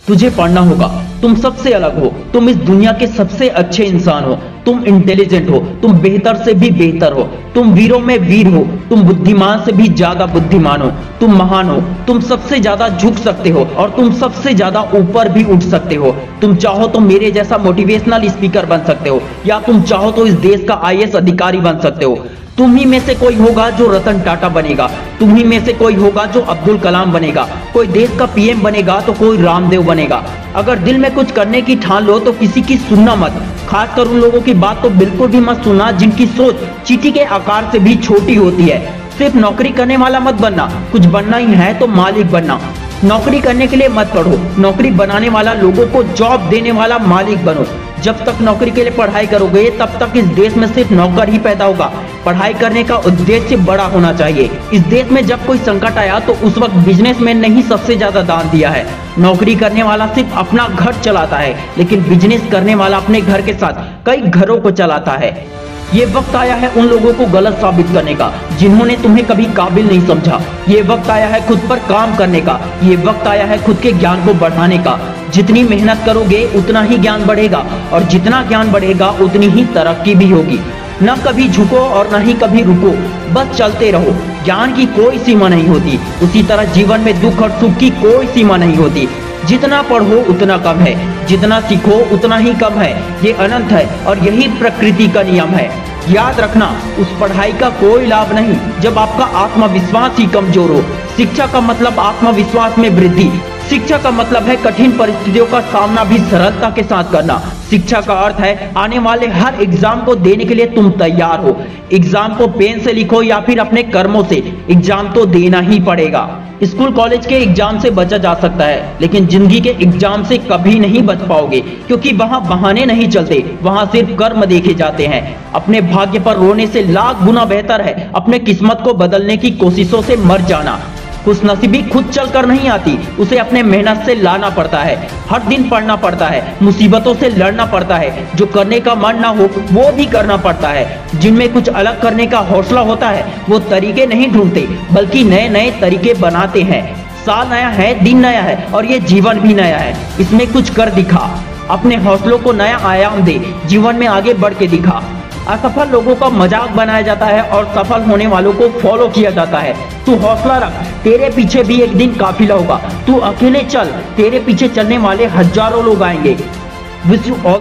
तुझे पढ़ना होगा। तुम सबसे अलग हो, तुम इस दुनिया के सबसे अच्छे इंसान हो, तुम इंटेलिजेंट हो, तुम बेहतर से भी बेहतर हो, तुम वीरों में वीर हो, तुम बुद्धिमान से भी ज्यादा बुद्धिमान हो, तुम महान हो, तुम सबसे ज्यादा झुक सकते हो और तुम सबसे ज्यादा ऊपर भी उठ सकते हो। तुम चाहो तो मेरे जैसा मोटिवेशनल स्पीकर बन सकते हो, या तुम चाहो तो इस देश का आईएएस अधिकारी बन सकते हो। तुम ही में से कोई होगा जो रतन टाटा बनेगा, तुम ही में से कोई होगा जो अब्दुल कलाम बनेगा, कोई देश का पीएम बनेगा तो कोई रामदेव बनेगा। अगर दिल में कुछ करने की ठान लो तो किसी की सुनना मत, खासकर उन लोगों की बात तो बिल्कुल भी मत सुनना जिनकी सोच चींटी के आकार से भी छोटी होती है। सिर्फ नौकरी करने वाला मत बनना, कुछ बनना ही है तो मालिक बनना। नौकरी करने के लिए मत पढ़ो, नौकरी बनाने वाला, लोगों को जॉब देने वाला मालिक बनो। जब तक नौकरी के लिए पढ़ाई करोगे तब तक इस देश में सिर्फ नौकर ही पैदा होगा। पढ़ाई करने का उद्देश्य बड़ा होना चाहिए। इस देश में जब कोई संकट आया तो उस वक्त बिजनेसमैन ने ही सबसे ज्यादा दान दिया है। नौकरी करने वाला सिर्फ अपना घर चलाता है, लेकिन बिजनेस करने वाला अपने घर के साथ कई घरों को चलाता है। ये वक्त आया है उन लोगों को गलत साबित करने का जिन्होंने तुम्हें कभी काबिल नहीं समझा। ये वक्त आया है खुद पर काम करने का। ये वक्त आया है खुद के ज्ञान को बढ़ाने का। जितनी मेहनत करोगे उतना ही ज्ञान बढ़ेगा, और जितना ज्ञान बढ़ेगा उतनी ही तरक्की भी होगी। न कभी झुको और न ही कभी रुको, बस चलते रहो। ज्ञान की कोई सीमा नहीं होती, उसी तरह जीवन में दुख और सुख की कोई सीमा नहीं होती। जितना पढ़ो उतना कम है, जितना सीखो उतना ही कम है। ये अनंत है और यही प्रकृति का नियम है। याद रखना, उस पढ़ाई का कोई लाभ नहीं जब आपका आत्मविश्वास ही कमजोर हो। शिक्षा का मतलब आत्मविश्वास में वृद्धि। शिक्षा का मतलब है कठिन परिस्थितियों का सामना भी सरलता के साथ करना। शिक्षा का अर्थ है आने वाले हर एग्जाम को देने के लिए तुम तैयार हो। एग्जाम को पेन से लिखो या फिर अपने कर्मों से, एग्जाम तो देना ही पड़ेगा। स्कूल कॉलेज के एग्जाम से बचा जा सकता है, लेकिन जिंदगी के एग्जाम से कभी नहीं बच पाओगे, क्योंकि वहां बहाने नहीं चलते, वहां सिर्फ कर्म देखे जाते हैं। अपने भाग्य पर रोने से लाख गुना बेहतर है अपने किस्मत को बदलने की कोशिशों से मर जाना। खुशनसीबी खुद चलकर नहीं आती, उसे अपने मेहनत से लाना पड़ता है। हर दिन पढ़ना पड़ता है, मुसीबतों से लड़ना पड़ता है। जो करने का मन ना हो वो भी करना पड़ता है। जिनमें कुछ अलग करने का हौसला होता है वो तरीके नहीं ढूंढते, बल्कि नए नए तरीके बनाते हैं। साल नया है, दिन नया है और ये जीवन भी नया है। इसमें कुछ कर दिखा, अपने हौसलों को नया आयाम दे, जीवन में आगे बढ़ के दिखा। असफल लोगों का मजाक बनाया जाता है और सफल होने वालों को फॉलो किया जाता है। तू हौसला रख, तेरे पीछे भी एक दिन काफिला होगा। तू अकेले चल, तेरे पीछे चलने वाले हजारों लोग आएंगे। Wish you all